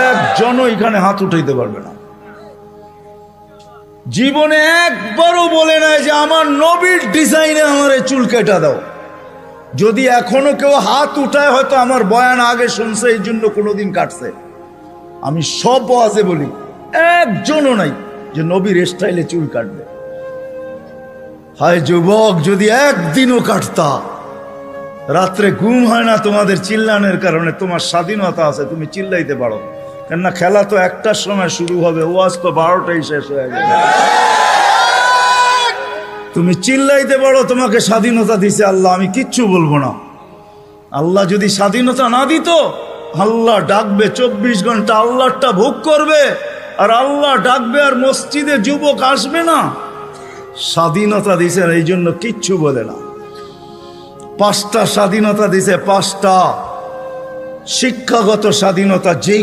একজনও এখানে হাত উঠাইতে পারবে না। জীবনে একবারও বলে নাই যে আমার নবীর ডিজাইনে আমার এই চুল কেটে দাও। যদি এখনো কেউ হাত উঠায়, হয়তো আমার বয়ান আগে শুনছে, এই জন্য কোনোদিন কাটছে। আমি সব ওয়াজে বলি, একজনও নাই যে নবীর স্টাইলে চুল কাটবে। হায় যুবক, যদি একদিনও কাটতা। রাত্রে ঘুম হয় না তোমাদের চিল্লানোর কারণে। তোমার স্বাধীনতা আছে, তুমি চিল্লাইতে পারো, কেননা খেলা তো 1টার সময় শুরু হবে, ওয়াজ তো 12টায় শেষ হয়ে যাবে। তুমি চিল্লাইতে পারো, তোমাকে স্বাধীনতা দিছে আল্লাহ, আমি কিচ্ছু বলবো না। আল্লাহ যদি স্বাধীনতা না দিত, আল্লাহ ডাকবে 24 ঘন্টা, আল্লাহটা ভোগ করবে, আর আল্লাহ ডাকবে আর মসজিদে যুবক আসবে না। স্বাধীনতা দিছেন, এই জন্য কিচ্ছু বলে না। 5টা স্বাধীনতা দিছে, 5টা শিক্ষাগত স্বাধীনতা। যেই